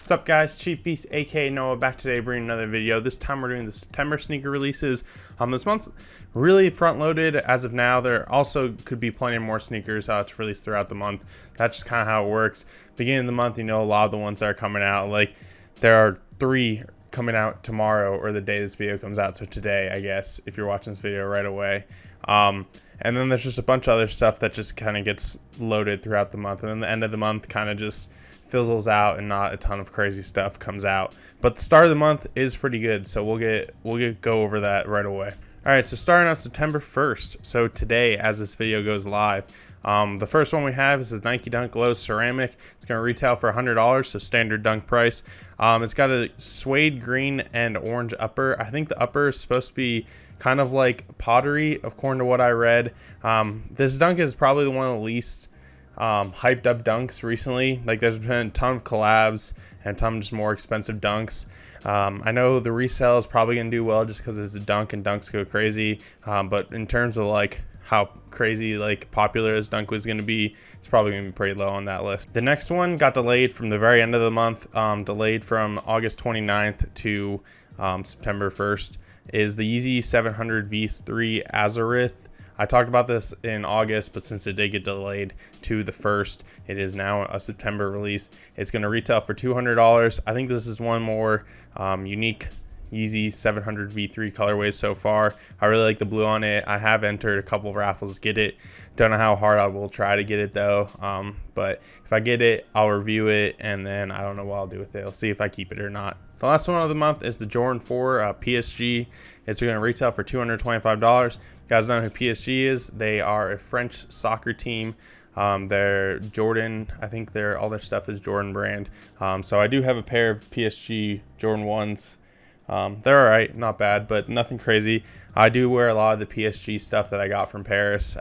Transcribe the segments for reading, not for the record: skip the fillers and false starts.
What's up, guys? Chief Beast aka Noah back today bringing another video. This time we're doing the September sneaker releases. This month's really front loaded as of now. There also could be plenty more sneakers to release throughout the month. That's just kind of how it works. Beginning of the month, you know, a lot of the ones that are coming out, like there are 3 coming out tomorrow or the day this video comes out. So today, I guess, if you're watching this video right away. And then there's just a bunch of other stuff that just kind of gets loaded throughout the month. And then the end of the month kind of just fizzles out and not a ton of crazy stuff comes out. But the start of the month is pretty good, so we'll go over that right away. All right, so starting on September 1st. So today, as this video goes live, the first one we have is this Nike Dunk Low Ceramic. It's going to retail for $100, so standard dunk price. It's got a suede green and orange upper. I think the upper is supposed to be kind of like pottery, according to what I read. This dunk is probably one of the least hyped up dunks recently. Like, there's been a ton of collabs and a ton of just more expensive dunks. I know the resale is probably gonna do well just because it's a dunk and dunks go crazy, but in terms of like how crazy like popular this dunk was gonna be, it's probably gonna be pretty low on that list. The next one got delayed from the very end of the month, delayed from August 29th to September 1st, is the Yeezy 700 V3 Azareth. I talked about this in August, but since it did get delayed to the 1st, it is now a September release. It's going to retail for $200. I think this is one more unique Yeezy 700 V3 colorways so far. I really like the blue on it. I have entered a couple of raffles to get it. Don't know how hard I will try to get it though. But if I get it, I'll review it, and then I don't know what I'll do with it. I'll see if I keep it or not. The last one of the month is the Jordan 4 PSG. It's going to retail for $225. You guys know who PSG is? They are a French soccer team. They're Jordan. I think all their stuff is Jordan brand. So I do have a pair of PSG Jordan 1s. They're all right, not bad, but nothing crazy. I do wear a lot of the PSG stuff that I got from Paris.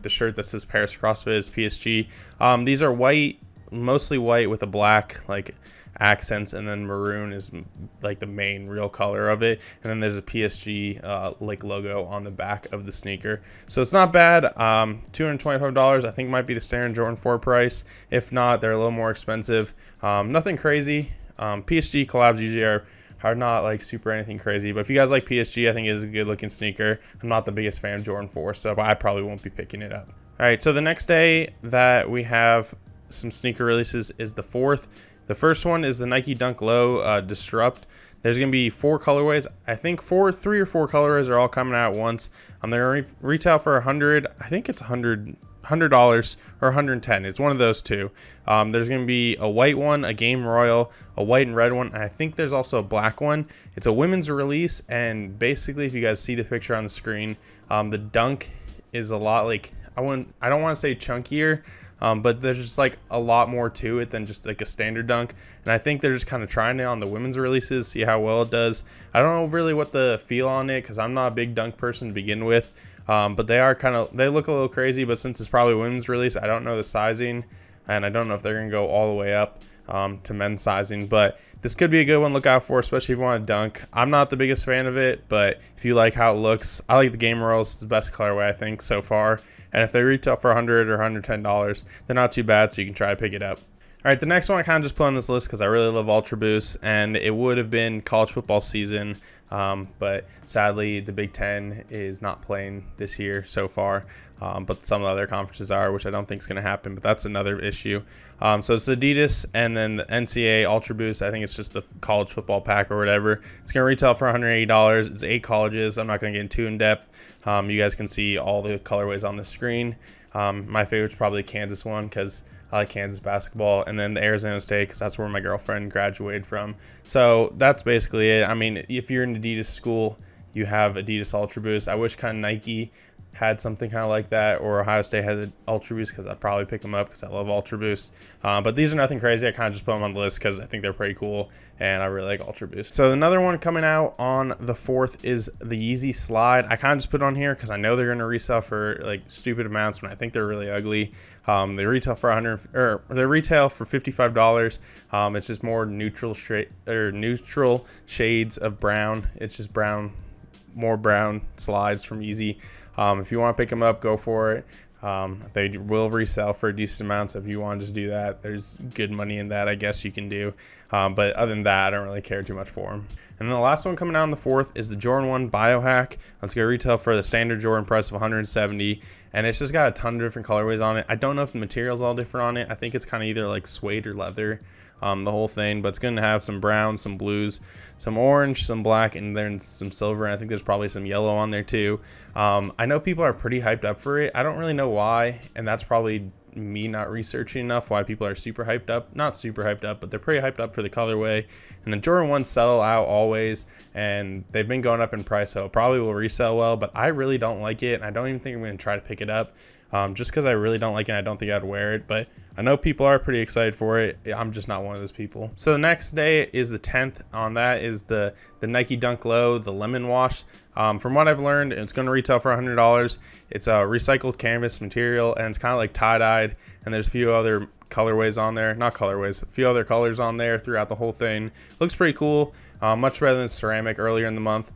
The shirt that says Paris CrossFit is PSG. These are white, mostly white with a black like accents, and then maroon is like the main real color of it, and then there's a PSG like logo on the back of the sneaker. So it's not bad. $225 I think might be the standard Jordan 4 price. If not, they're a little more expensive. Nothing crazy. PSG collabs usually are not like super anything crazy, but if you guys like PSG, I think it is a good looking sneaker. I'm not the biggest fan of Jordan 4, so I probably won't be picking it up. All right, so the next day that we have some sneaker releases is the 4th. The first one is the Nike Dunk Low Disrupt. There's going to be 4 colorways. I think 3 or 4 colorways are all coming out at once. They're going to retail for $100. I think it's $100 or $110. It's one of those two. There's going to be a white one, a Game Royal, a white and red one, and I think there's also a black one. It's a women's release, and basically, if you guys see the picture on the screen, the dunk is a lot like, I don't want to say chunkier, but there's just like a lot more to it than just like a standard dunk. And I think they're just kind of trying it on the women's releases, see how well it does. I don't know really what the feel on it, because I'm not a big dunk person to begin with. But they look a little crazy, but since it's probably women's release, I don't know the sizing, and I don't know if they're going to go all the way up to men's sizing. But this could be a good one to look out for, especially if you want to dunk. I'm not the biggest fan of it, but if you like how it looks, I like the Game Royals. It's the best colorway, I think, so far. And if they retail for $100 or $110, they're not too bad, so you can try to pick it up. All right, the next one I kind of just put on this list because I really love Ultraboost, and it would have been college football season, but sadly the Big Ten is not playing this year so far, but some of the other conferences are, which I don't think is going to happen, but that's another issue. So it's Adidas and then the NCAA Ultraboost. I think it's just the college football pack or whatever. It's going to retail for $180. It's 8 colleges. I'm not going to get into in depth. You guys can see all the colorways on the screen. My favorite's probably the Kansas one because I like Kansas basketball, and then the Arizona State because that's where my girlfriend graduated from. So that's basically it. I mean, if you're in Adidas school, you have Adidas Ultraboost. I wish kind of Nike had something kind of like that, or Ohio State had the Ultraboost, because I'd probably pick them up because I love Ultraboost. But these are nothing crazy. I kind of just put them on the list because I think they're pretty cool, and I really like Ultraboost. So another one coming out on the 4th is the Yeezy Slide. I kind of just put it on here because I know they're going to resell for like stupid amounts, but I think they're really ugly. They retail for $55. It's just more neutral shades of brown. It's just brown, more brown slides from Yeezy. If you want to pick them up, go for it. They will resell for a decent amount, so if you want to just do that, there's good money in that, I guess you can do. But other than that, I don't really care too much for them. And then the last one coming out on the 4th is the Jordan 1 Biohack. It's going to retail for the standard Jordan price of $170, and it's just got a ton of different colorways on it. I don't know if the material's all different on it. I think it's kind of either like suede or leather, the whole thing, but it's going to have some browns, some blues, some orange, some black, and then some silver. And I think there's probably some yellow on there too. I know people are pretty hyped up for it. I don't really know why, and that's probably me not researching enough why people are super hyped up. Not super hyped up, but they're pretty hyped up for the colorway. And the Jordan 1s sell out always, and they've been going up in price, so it probably will resell well, but I really don't like it, and I don't even think I'm going to try to pick it up, just because I really don't like it and I don't think I'd wear it. But I know people are pretty excited for it. I'm just not one of those people. So the next day is the 10th. On that is the Nike Dunk Low, the lemon wash. From what I've learned, it's going to retail for $100. It's a recycled canvas material, and it's kind of like tie-dyed, and there's a few other colorways on there. Not colorways, a few other colors on there throughout the whole thing. Looks pretty cool. Much better than ceramic earlier in the month.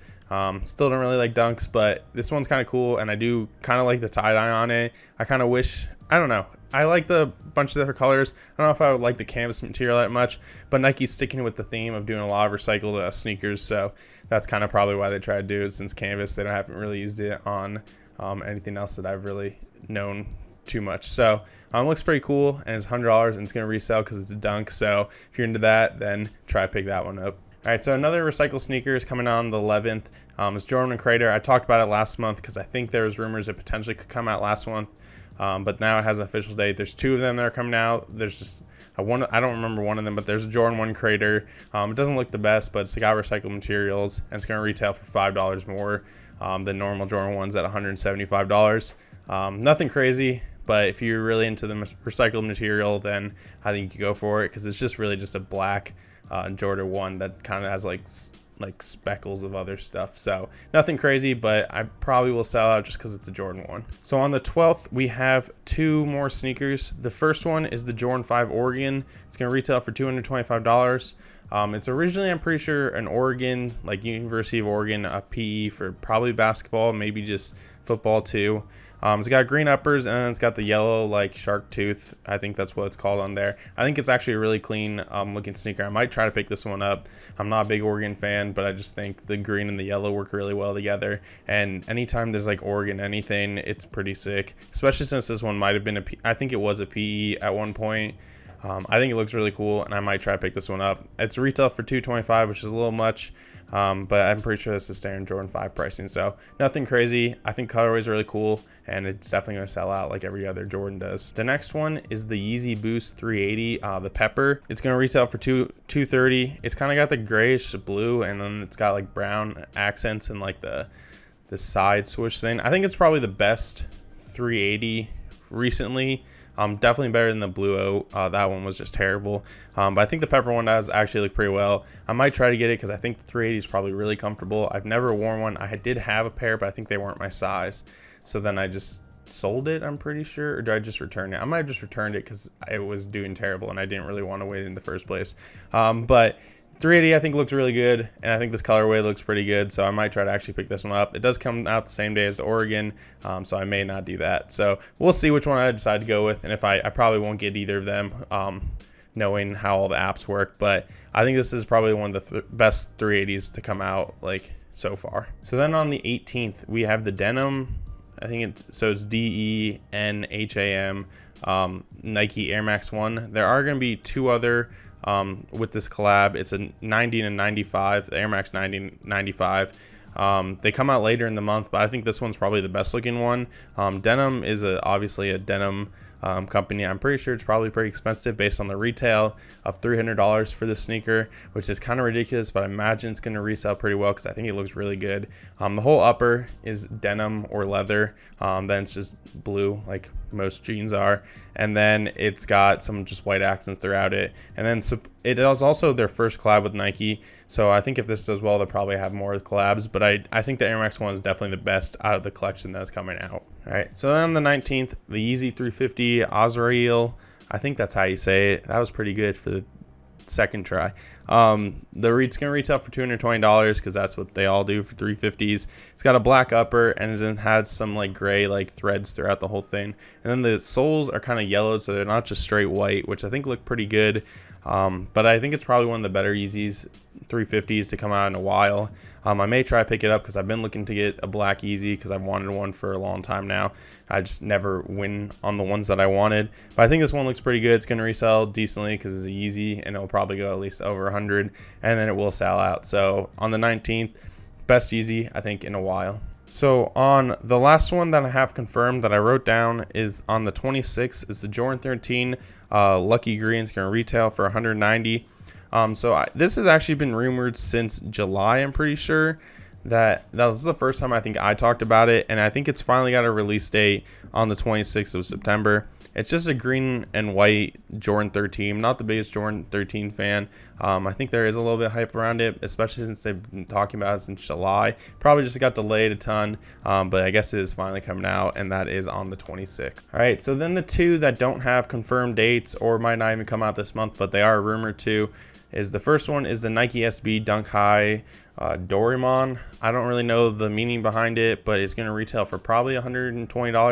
Still don't really like dunks, but this one's kind of cool, and I do kind of like the tie-dye on it. I kind of wish, I don't know, I like the bunch of different colors. I don't know if I would like the canvas material that much, but Nike's sticking with the theme of doing a lot of recycled sneakers, so that's kind of probably why they try to do it, since canvas, they haven't really used it on anything else that I've really known too much. So looks pretty cool, and it's $100, and it's going to resell because it's a dunk, so if you're into that, then try to pick that one up. All right, so another recycled sneaker is coming on the 11th. It's Jordan and Crater. I talked about it last month because I think there was rumors it potentially could come out last month, but now it has an official date. There's 2 of them that are coming out. There's just I don't remember one of them, but there's a Jordan 1 Crater. It doesn't look the best, but it's got recycled materials, and it's going to retail for $5 more than normal Jordan 1s at $175. Nothing crazy, but if you're really into the recycled material, then I think you go for it, because it's just really just a black Jordan 1 that kind of has like speckles of other stuff. So nothing crazy, but I probably will sell out just because it's a Jordan 1. So on the 12th, we have 2 more sneakers. The first one is the Jordan 5 Oregon. It's going to retail for $225. It's originally, I'm pretty sure, an Oregon, like University of Oregon, a PE for probably basketball, maybe just football too. It's got green uppers, and then it's got the yellow like shark tooth. I think that's what it's called on there. I think it's actually a really clean looking sneaker. I might try to pick this one up. I'm not a big Oregon fan, but I just think the green and the yellow work really well together. And anytime there's like Oregon anything, it's pretty sick. Especially since this one might have been I think it was a PE at one point. I think it looks really cool, and I might try to pick this one up. It's retail for $225, which is a little much, but I'm pretty sure this is standard Jordan 5 pricing, so nothing crazy. I think colorway is really cool, and it's definitely going to sell out like every other Jordan does. The next one is the Yeezy Boost 380, the Pepper. It's going to retail for $230. It's kind of got the grayish blue, and then it's got like brown accents and like the side swoosh thing. I think it's probably the best 380 recently. Definitely better than the Blue O. That one was just terrible. But I think the Pepper one does actually look pretty well. I might try to get it because I think the 380 is probably really comfortable. I've never worn one. I did have a pair, but I think they weren't my size. So then I just sold it, I'm pretty sure. Or did I just return it? I might have just returned it because it was doing terrible and I didn't really want to wait in the first place. But 380 I think looks really good, and I think this colorway looks pretty good, so I might try to actually pick this one up. It does come out the same day as the Oregon, so I may not do that. So we'll see which one I decide to go with, and if I probably won't get either of them, knowing how all the apps work, but I think this is probably one of the best 380s to come out like so far. So then on the 18th, we have the Denham, it's DENHAM, Nike Air Max 1. There are going to be 2 other with this collab. It's a 90 and a 95, the Air Max 90 and 95. They come out later in the month, but I think this one's probably the best looking one. Denham is obviously a denim company. I'm pretty sure it's probably pretty expensive based on the retail of $300 for this sneaker, which is kind of ridiculous, but I imagine it's going to resell pretty well because I think it looks really good. The whole upper is denim or leather, then it's just blue like most jeans are, and then it's got some just white accents throughout it, and then it is also their first collab with Nike, so I think if this does well, they'll probably have more collabs, but I think the Air Max 1 is definitely the best out of the collection that's coming out. All right, so then on the 19th, the Yeezy 350 Azriel, I think that's how you say it. That was pretty good for the second try. It's gonna retail for $220 because that's what they all do for 350s. It's got a black upper and it has some like gray like threads throughout the whole thing. And then the soles are kind of yellowed, so they're not just straight white, which I think look pretty good. But I think it's probably one of the better Yeezys 350s to come out in a while. I may try to pick it up because I've been looking to get a black Yeezy because I've wanted one for a long time now. I just never win on the ones that I wanted. But I think this one looks pretty good. It's going to resell decently because it's a Yeezy and it'll probably go at least over 100, and then it will sell out. So on the 19th, best Yeezy I think in a while. So on the last one that I have confirmed that I wrote down is on the 26th. It's the Jordan 13 Lucky Green. It's going to retail for 190. This has actually been rumored since July. I'm pretty sure that was the first time I think I talked about it, and I think it's finally got a release date on the 26th of September. It's just a green and white Jordan 13. Not the biggest Jordan 13 fan. I think there is a little bit of hype around it, especially since they've been talking about it since July. Probably just got delayed a ton, but I guess it is finally coming out, and that is on the 26th. All right, so then the two that don't have confirmed dates or might not even come out this month, but they are rumored to, is the first one is the Nike SB Dunk High Doraemon. I don't really know the meaning behind it, but it's going to retail for probably $120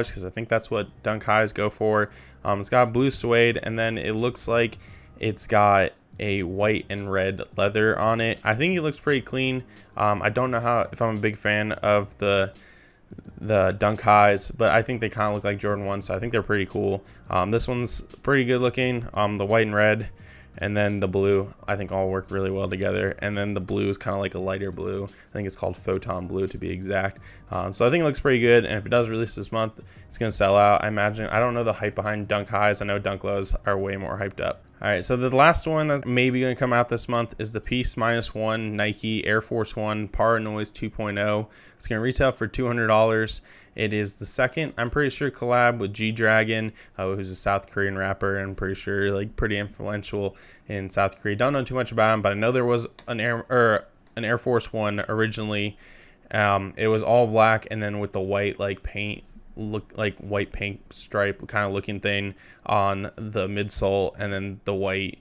because I think that's what Dunk Highs go for. It's got blue suede, and then it looks like it's got a white and red leather on it. I think it looks pretty clean. I don't know if I'm a big fan of the Dunk Highs, but I think they kind of look like Jordan 1, so I think they're pretty cool. This one's pretty good looking. The white and red and then the blue I think all work really well together, and then the blue is kind of like a lighter blue. I think it's called Photon Blue to be exact. So I think it looks pretty good, and if it does release this month, it's going to sell out, I imagine. I don't know the hype behind Dunk Highs. I know Dunk Lows are way more hyped up. All right, so the last one that's maybe going to come out this month is the PEACEMINUSONE Nike Air Force One Paranoise 2.0. It's going to retail for $200. It is the second, I'm pretty sure, collab with G-Dragon, who's a South Korean rapper, and I'm pretty sure like pretty influential in South Korea. Don't know too much about him, but I know there was an Air Force One originally. It was all black, and then with the white like paint, look like white paint stripe kind of looking thing on the midsole, and then the white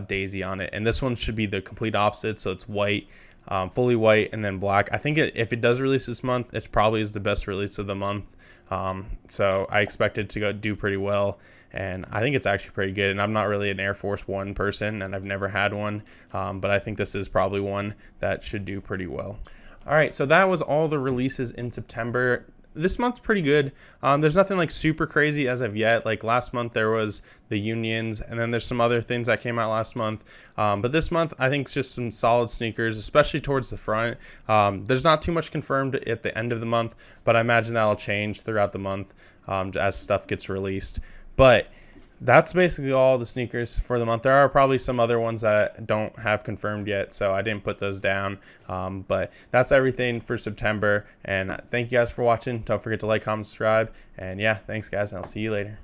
daisy on it. And this one should be the complete opposite, so it's white, fully white, and then black. I think if it does release this month, it probably is the best release of the month. So I expect it to do pretty well, and I think it's actually pretty good. And I'm not really an Air Force One person, and I've never had one, but I think this is probably one that should do pretty well. All right, so that was all the releases in September. This month's pretty good. There's nothing like super crazy as of yet. Like last month there was the Unions, and then there's some other things that came out last month. But this month I think it's just some solid sneakers, especially towards the front. There's not too much confirmed at the end of the month, but I imagine that'll change throughout the month as stuff gets released. But that's basically all the sneakers for the month. There are probably some other ones that don't have confirmed yet, so I didn't put those down. But that's everything for September, and thank you guys for watching. Don't forget to like, comment, subscribe, and yeah, thanks guys, and I'll see you later.